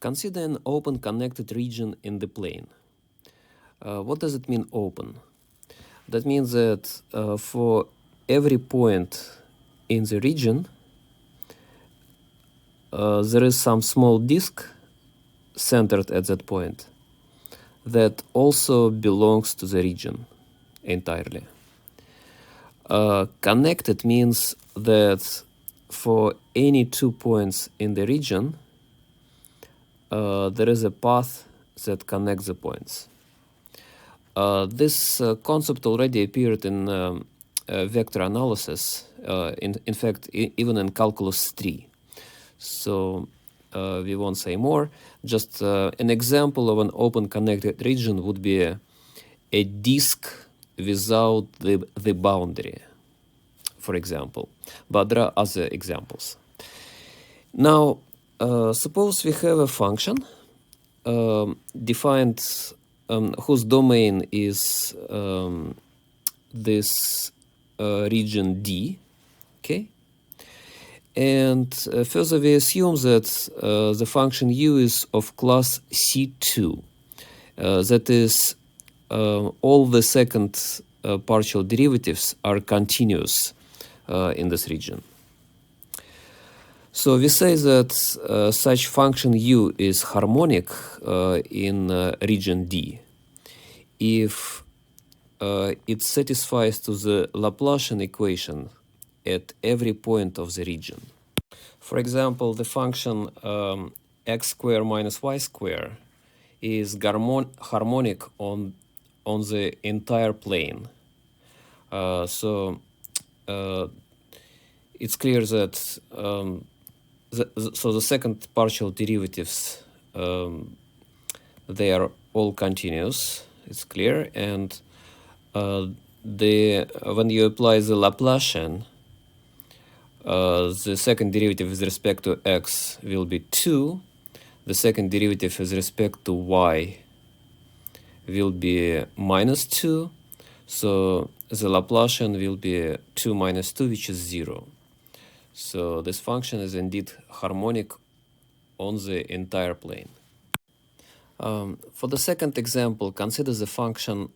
Consider an open connected region in the plane. What does it mean, open? That means that for every point in the region, there is some small disk centered at that point that also belongs to the region entirely. Connected means that for any 2 points in the region, there is a path that connects the points. This concept already appeared in vector analysis, in fact, even in calculus 3. So we won't say more. Just an example of an open connected region would be a disk without the boundary, for example. But there are other examples. Now, suppose we have a function defined whose domain is this region D, okay? And further, we assume that the function u is of class C2. That is, all the second partial derivatives are continuous in this region. So we say that such function u is harmonic in region D if it satisfies to the Laplacian equation at every point of the region. For example, the function x squared minus y squared is harmonic on the entire plane. So it's clear that so the second partial derivatives, they are all continuous, it's clear, and when you apply the Laplacian, the second derivative with respect to x will be 2, the second derivative with respect to y will be minus 2, so the Laplacian will be 2 minus 2, which is 0. So this function is indeed harmonic on the entire plane. For the second example, consider the function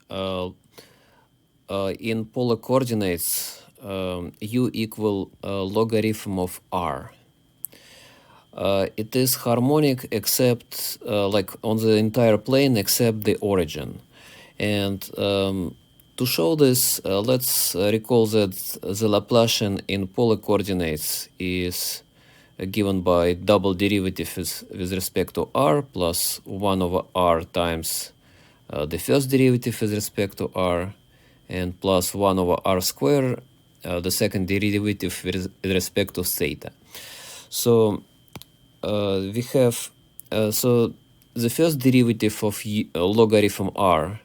in polar coordinates u equal logarithm of r. It is harmonic except like on the entire plane except the origin. And to show this, let's recall that the Laplacian in polar coordinates is given by double derivative with respect to r plus 1 over r times the first derivative with respect to r and plus 1 over r squared, the second derivative with respect to theta. So we have, so the first derivative of logarithm r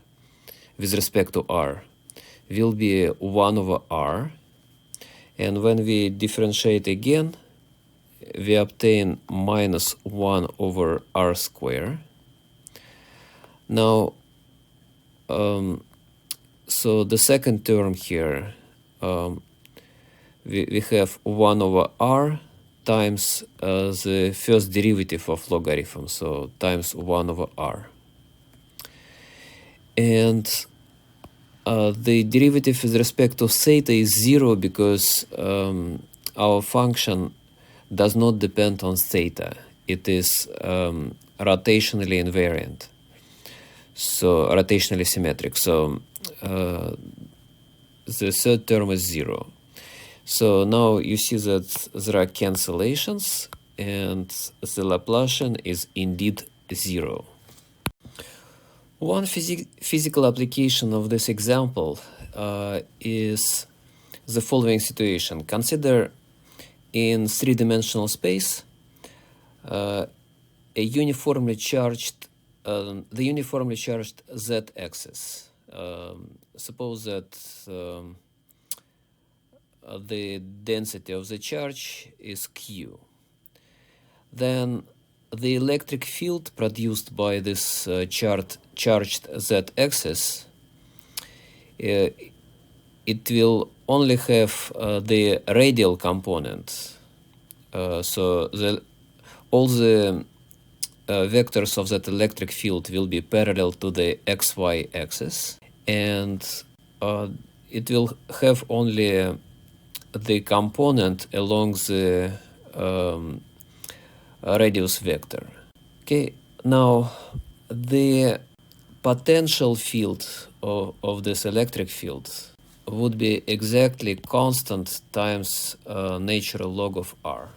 with respect to r will be 1 over r, and when we differentiate again, we obtain minus 1 over r squared. Now, so the second term here, we have 1 over r times the first derivative of logarithm, so times 1 over r. And the derivative with respect to theta is 0 because our function does not depend on theta. It is rotationally invariant, so rotationally symmetric. So the third term is 0. So now you see that there are cancellations and the Laplacian is indeed 0. One physical application of this example is the following situation. Consider in three-dimensional space the uniformly charged z-axis. Suppose that the density of the charge is q. Then the electric field produced by this charged z-axis, it will only have the radial component. So all the vectors of that electric field will be parallel to the xy axis, and it will have only the component along the radius vector. Okay, now the potential field of this electric field would be exactly constant times natural log of r.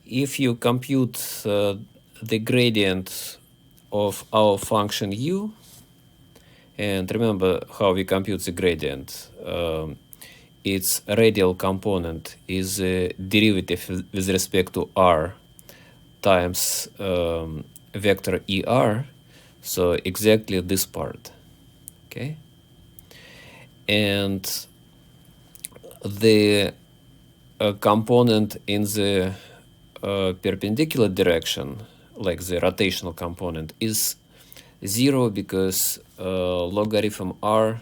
If you compute the gradient of our function u, and remember how we compute the gradient, its radial component is a derivative with respect to r times vector er, so exactly this part, okay? And the component in the perpendicular direction, like the rotational component, is 0 because logarithm r,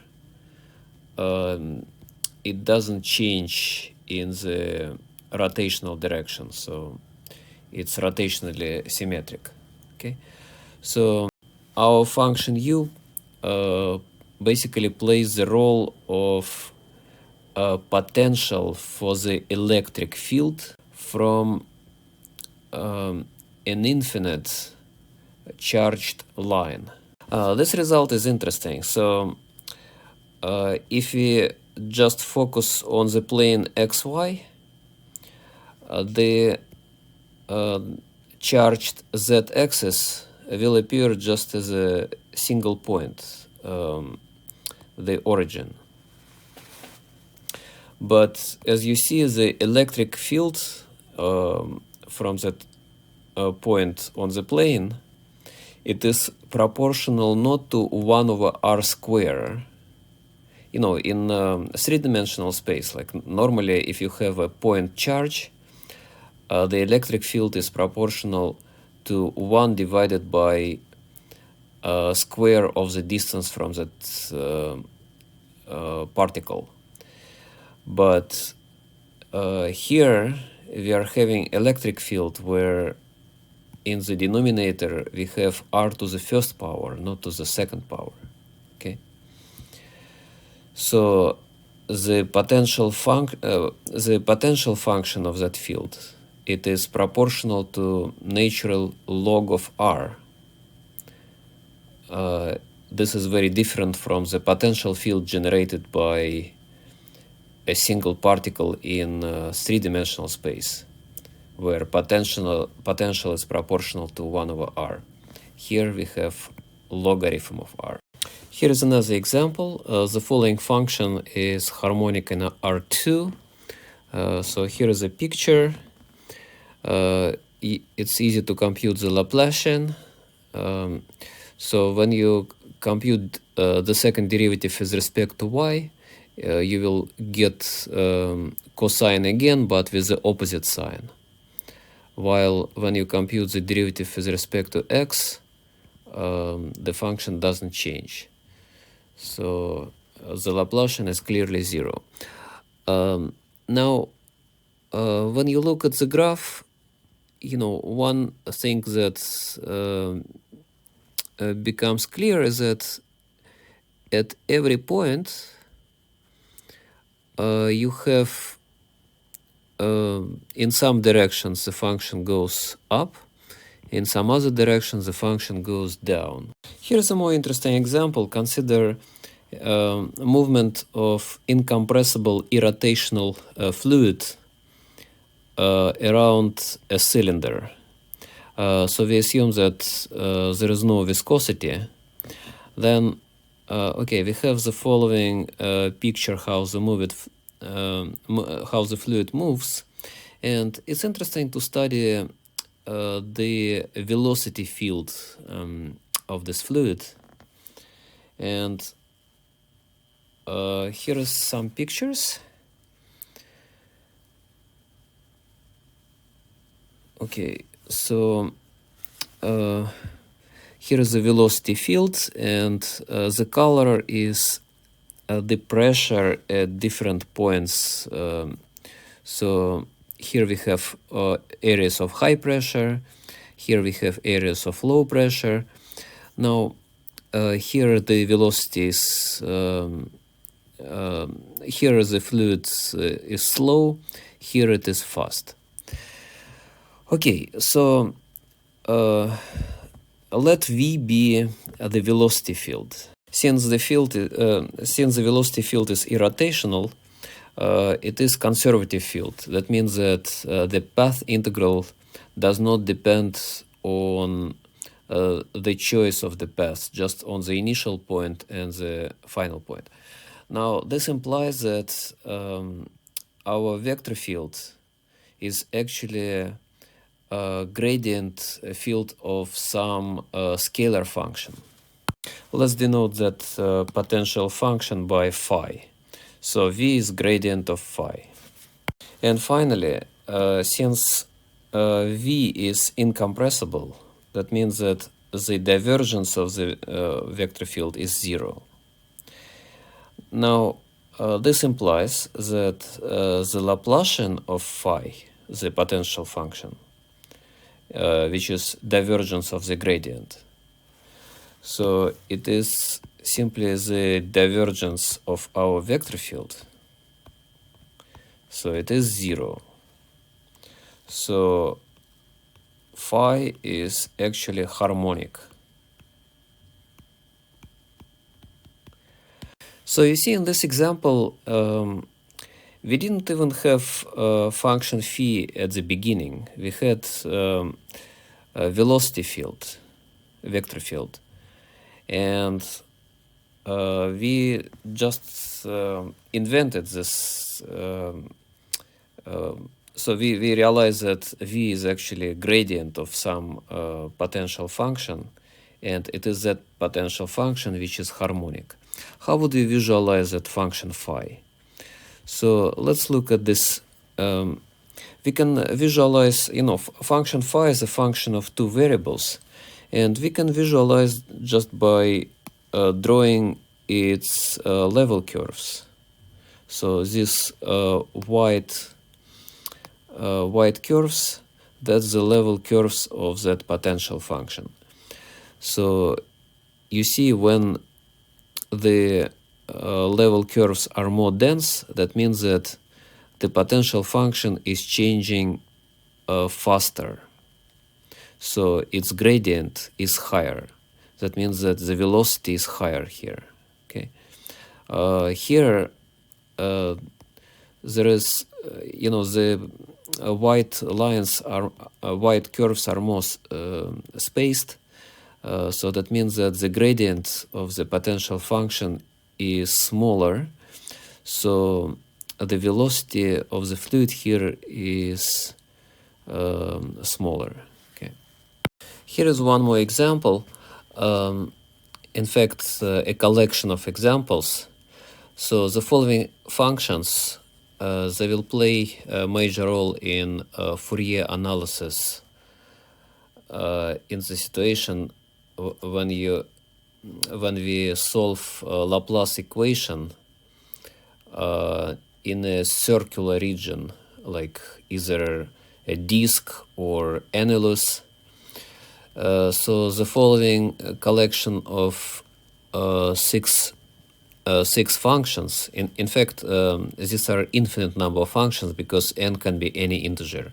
it doesn't change in the rotational direction, so it's rotationally symmetric. Okay, so our function u basically plays the role of potential for the electric field from an infinite charged line. This result is interesting. So if we just focus on the plane xy, the charged z-axis will appear just as a single point, the origin. But as you see, the electric field from that point on the plane, it is proportional not to 1 over r square. You know, in three-dimensional space, like normally if you have a point charge, the electric field is proportional to 1 divided by square of the distance from that particle. But here we are having electric field where in the denominator we have r to the first power, not to the second power. Okay. So the potential function of that field, it is proportional to natural log of r. This is very different from the potential field generated by a single particle in three-dimensional space, where potential is proportional to 1 over r. Here we have logarithm of r. Here is another example. The following function is harmonic in R2. So here is a picture. It's easy to compute the Laplacian. So when you compute the second derivative with respect to y, you will get cosine again, but with the opposite sign. While when you compute the derivative with respect to x, the function doesn't change. So the Laplacian is clearly 0. Now, when you look at the graph, you know, one thing that becomes clear is that at every point you have in some directions the function goes up, in some other directions the function goes down. Here's a more interesting example. Consider movement of incompressible irrotational fluid around a cylinder. So we assume that there is no viscosity. Then, okay, we have the following picture how the fluid moves, and it's interesting to study the velocity field of this fluid. And here are some pictures. Okay, so here is the velocity field, and the color is the pressure at different points. So here we have areas of high pressure, Here we have areas of low pressure. Now, here the velocity is, here the fluid is slow, here it is fast. Okay, so let V be the velocity field. Since the velocity field is irrotational, it is conservative field. That means that the path integral does not depend on the choice of the path, just on the initial point and the final point. Now, this implies that our vector field is actually a gradient field of some scalar function. Let's denote that potential function by phi. So V is gradient of phi. And finally, since V is incompressible, that means that the divergence of the vector field is 0. Now, this implies that the Laplacian of phi, the potential function, which is divergence of the gradient, so it is simply the divergence of our vector field. So it is 0. So phi is actually harmonic. So you see in this example, we didn't even have function phi at the beginning. We had a velocity field, vector field. And we just invented this. So we realized that V is actually a gradient of some potential function, and it is that potential function which is harmonic. How would we visualize that function phi? So let's look at this. We can visualize, function phi is a function of two variables, and we can visualize just by drawing its level curves. So these white curves, that's the level curves of that potential function. So you see when the level curves are more dense, that means that the potential function is changing faster. So its gradient is higher. That means that the velocity is higher here. Okay. Here there is, the white lines are white curves are more spaced. So that means that the gradient of the potential function is smaller. So the velocity of the fluid here is smaller. Okay. Here is one more example. In fact, a collection of examples. So the following functions, they will play a major role in Fourier analysis in the situation when we solve Laplace equation in a circular region, like either a disk or annulus. So the following collection of six functions. In fact, these are infinite number of functions because n can be any integer.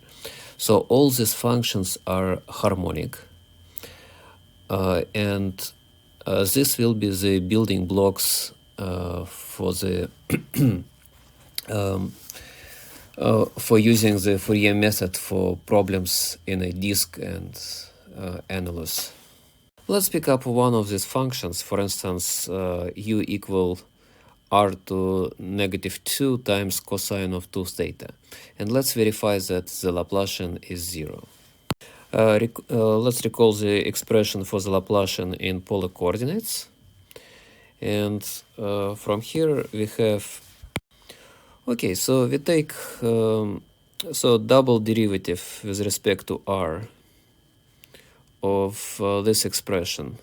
So all these functions are harmonic, and this will be the building blocks for the for using the Fourier method for problems in a disk and annulus. Let's pick up one of these functions. For instance, u equal r to negative 2 times cosine of 2 theta. And let's verify that the Laplacian is 0. Let's recall the expression for the Laplacian in polar coordinates. And from here we have, okay, so we take double derivative with respect to r of this expression.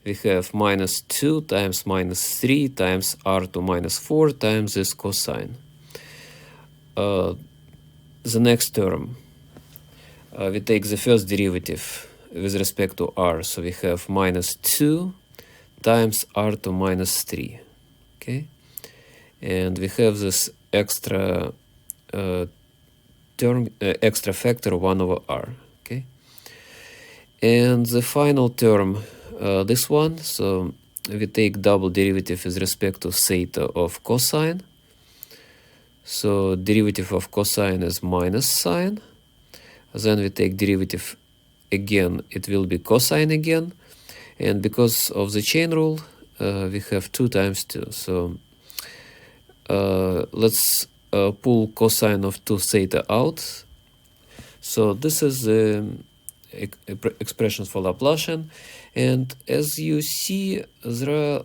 We have minus 2 times minus 3 times r to minus 4 times this cosine. The next term, we take the first derivative with respect to r. So we have minus 2 times r to minus 3. Okay, and we have this extra term, extra factor 1 over r. Okay, and the final term, this one, so we take double derivative with respect to theta of cosine. So derivative of cosine is minus sine. Then we take derivative again, it will be cosine again. And because of the chain rule, we have 2 times 2. So let's pull cosine of 2 theta out. So this is the expression for Laplacian. And as you see, there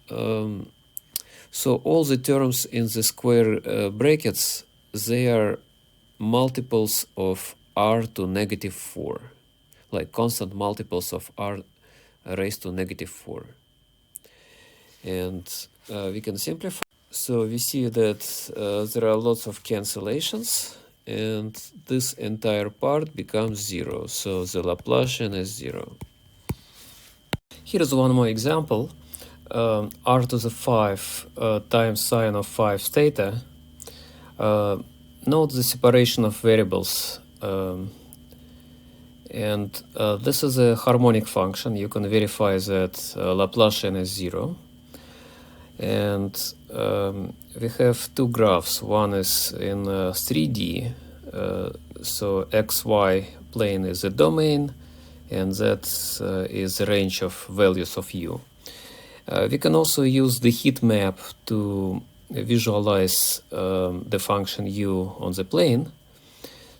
are so all the terms in the square brackets, they are multiples of r to negative 4, like constant multiples of r raised to negative 4. And we can simplify. So we see that there are lots of cancellations, and this entire part becomes 0. So the Laplacian is 0. Here's one more example. R to the 5 times sine of 5 theta. Note the separation of variables. And this is a harmonic function. You can verify that Laplacian is 0. And we have 2 graphs. One is in 3D. So xy plane is the domain, and that is the range of values of u. We can also use the heat map to visualize the function u on the plane.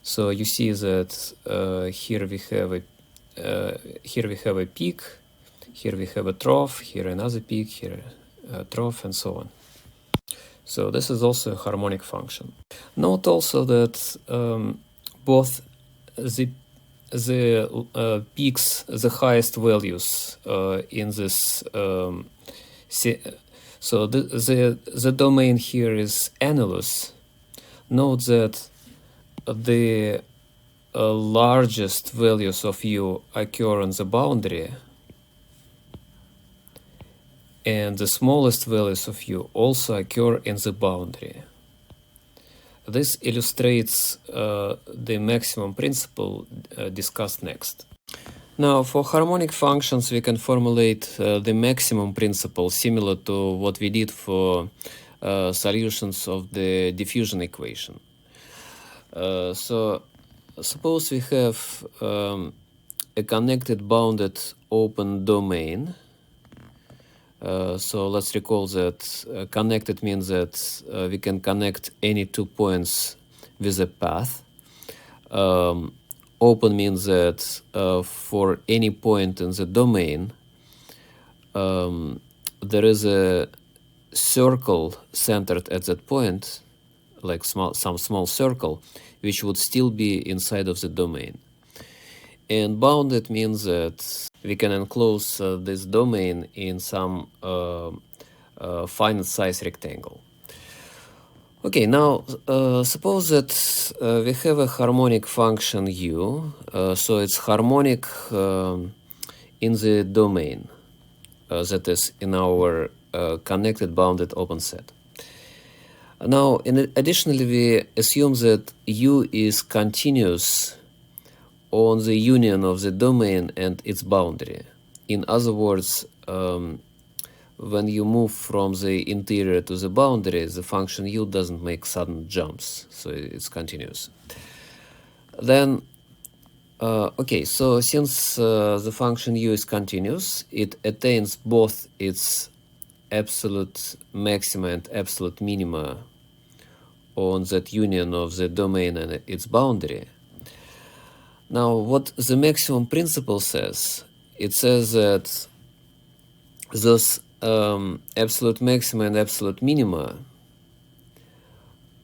So you see that here we have a peak, here we have a trough, here another peak, here a trough, and so on. So this is also a harmonic function. Note also that both the peaks, the highest values in this, so the domain here is annulus. Note that the largest values of u occur on the boundary, and the smallest values of u also occur in the boundary. This illustrates the maximum principle discussed next. Now, for harmonic functions, we can formulate the maximum principle similar to what we did for solutions of the diffusion equation. So suppose we have a connected bounded open domain. So let's recall that connected means that we can connect any 2 points with a path. Open means that for any point in the domain, there is a circle centered at that point, like some small circle, which would still be inside of the domain. And bounded means that we can enclose this domain in some finite size rectangle. Okay, now suppose that we have a harmonic function u, so it's harmonic in the domain, that is in our connected bounded open set. Now, additionally, we assume that u is continuous on the union of the domain and its boundary. In other words, when you move from the interior to the boundary, the function u doesn't make sudden jumps, so it's continuous. Then, okay, so since the function u is continuous, it attains both its absolute maxima and absolute minima on that union of the domain and its boundary. Now, what the maximum principle says, it says that those absolute maxima and absolute minima,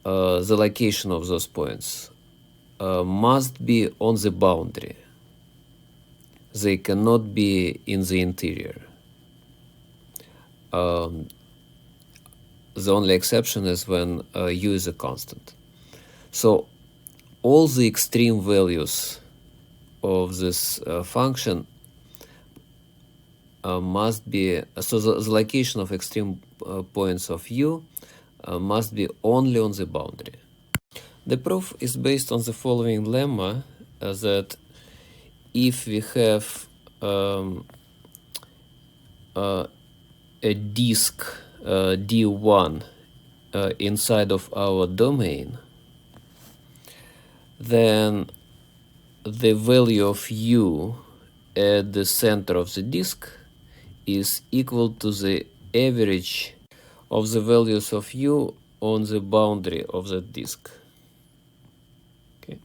the location of those points, must be on the boundary. They cannot be in the interior. The only exception is when u is a constant. So all the extreme values of this function must be, so the location of extreme points of u must be only on the boundary. The proof is based on the following lemma that if we have a disk d1 inside of our domain, then the value of u at the center of the disk is equal to the average of the values of u on the boundary of that disk. Okay.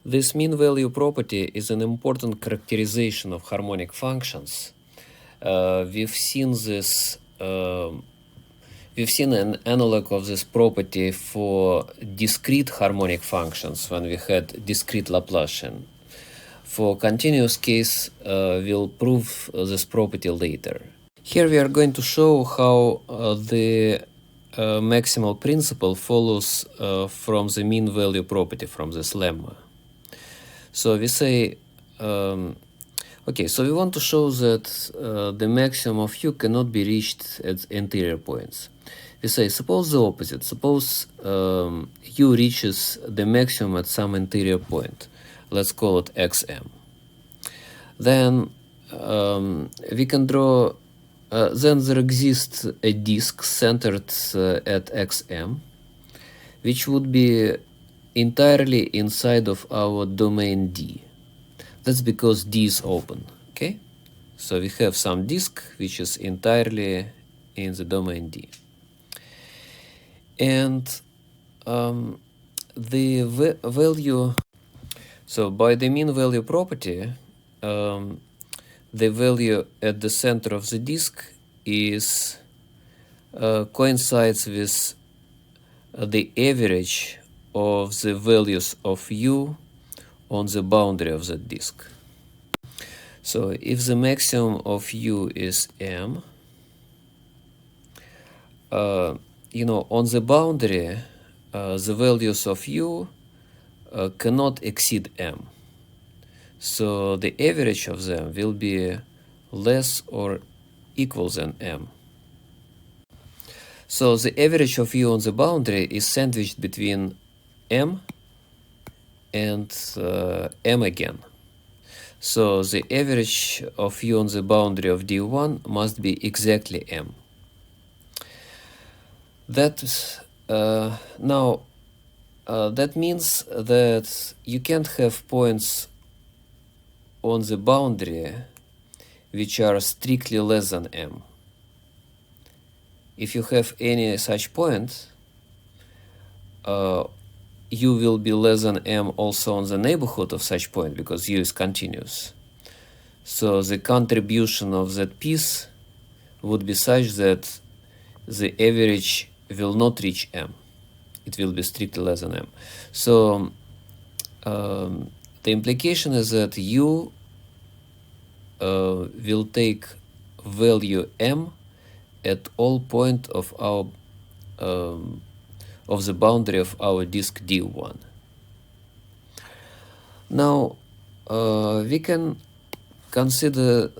This mean value property is an important characterization of harmonic functions. We've seen this. We've seen an analog of this property for discrete harmonic functions when we had discrete Laplacian. For continuous case, we'll prove this property later. Here we are going to show how the maximal principle follows from the mean value property from this lemma. So we say, okay, so we want to show that the maximum of u cannot be reached at interior points. We say, suppose the opposite. Suppose u reaches the maximum at some interior point. Let's call it xm. Then we can draw, then there exists a disk centered at xm, which would be entirely inside of our domain D. That's because D is open, okay? So we have some disk which is entirely in the domain D. And the value, so by the mean value property, the value at the center of the disk is coincides with the average of the values of u on the boundary of the disk. So if the maximum of u is m, on the boundary, the values of u cannot exceed m. So the average of them will be less or equal than m. So the average of u on the boundary is sandwiched between m and m again. So the average of u on the boundary of D1 must be exactly m. That means that you can't have points on the boundary which are strictly less than m. If you have any such point, u will be less than m also on the neighborhood of such point because u is continuous. So the contribution of that piece would be such that the average will not reach m. It will be strictly less than m. So the implication is that u will take value m at all point of our of the boundary of our disk D1. Now we can consider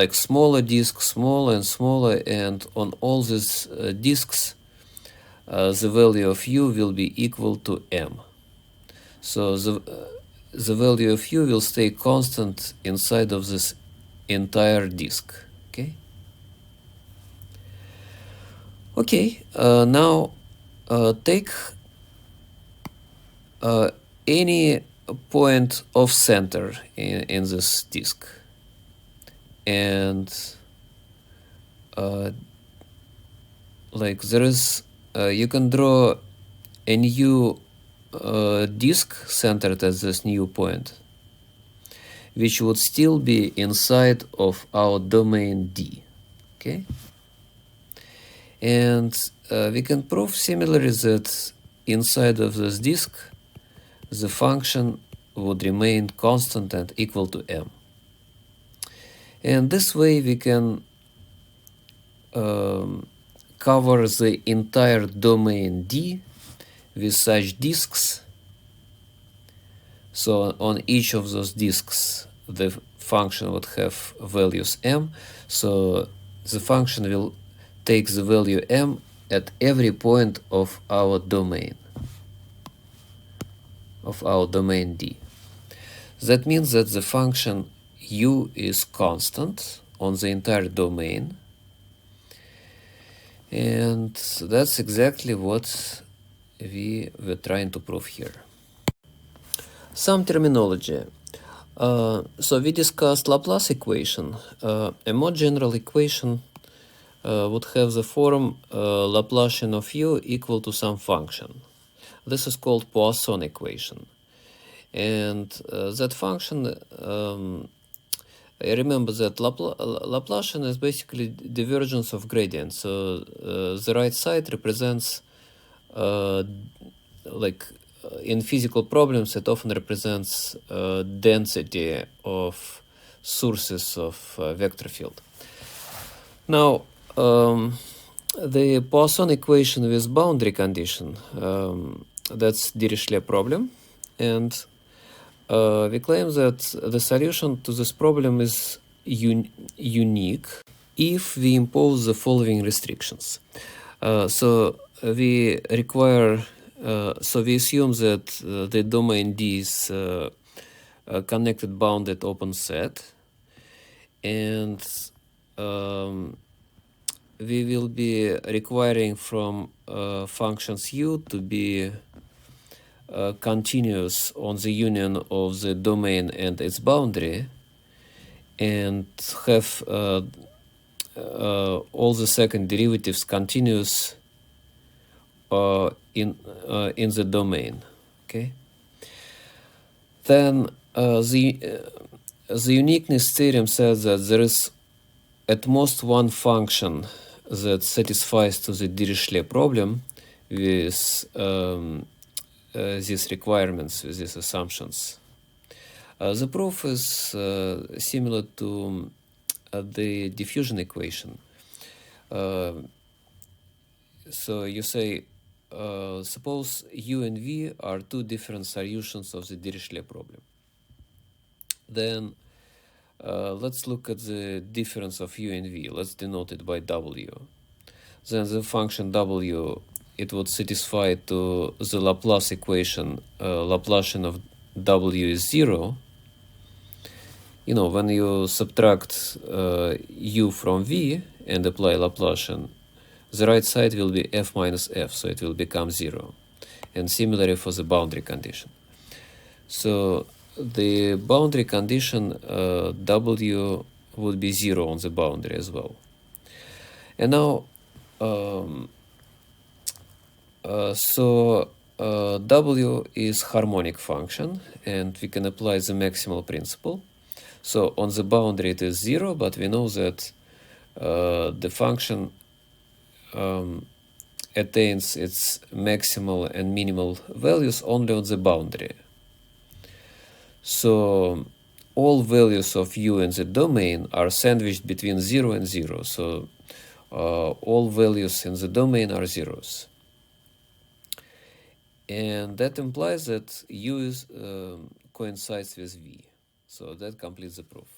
smaller disks, smaller and smaller, and on all these disks the value of u will be equal to m. So the value of u will stay constant inside of this entire disk. Okay, now take any point of center in this disk, and there is you can draw a new disk centered at this new point, which would still be inside of our domain D. Okay. And we can prove similarly that inside of this disk, the function would remain constant and equal to m. And this way we can cover the entire domain D with such disks. So on each of those disks, the function would have values m. So the function will take the value m at every point of our domain, D. That means that the function u is constant on the entire domain, and that's exactly what we were trying to prove here. Some terminology. So we discussed Laplace equation. A more general equation would have the form Laplacian of u equal to some function. This is called Poisson equation. And that function, remember that Laplacian is basically divergence of gradient. So the right side represents, in physical problems, it often represents density of sources of vector field. Now, the Poisson equation with boundary condition, that's Dirichlet problem, and we claim that the solution to this problem is unique if we impose the following restrictions. So we require, so we assume that the domain D is a connected bounded open set, and we will be requiring from functions u to be continuous on the union of the domain and its boundary, and have all the second derivatives continuous in the domain. Okay. Then the uniqueness theorem says that there is at most one function that satisfies to the Dirichlet problem with these requirements, with these assumptions. The proof is similar to the diffusion equation. So you say, suppose u and v are two different solutions of the Dirichlet problem. Then let's look at the difference of u and v. Let's denote it by w. Then the function w, it would satisfy to the Laplace equation, Laplacian of w is 0. You know, when you subtract u from v and apply Laplacian, the right side will be f minus f, so it will become 0. And similarly for the boundary condition. So the boundary condition w would be 0 on the boundary as well. And now, w is harmonic function, and we can apply the maximal principle. So on the boundary it is 0, but we know that the function attains its maximal and minimal values only on the boundary. So all values of u in the domain are sandwiched between 0 and 0. So all values in the domain are zeros. And that implies that u is, coincides with v. So that completes the proof.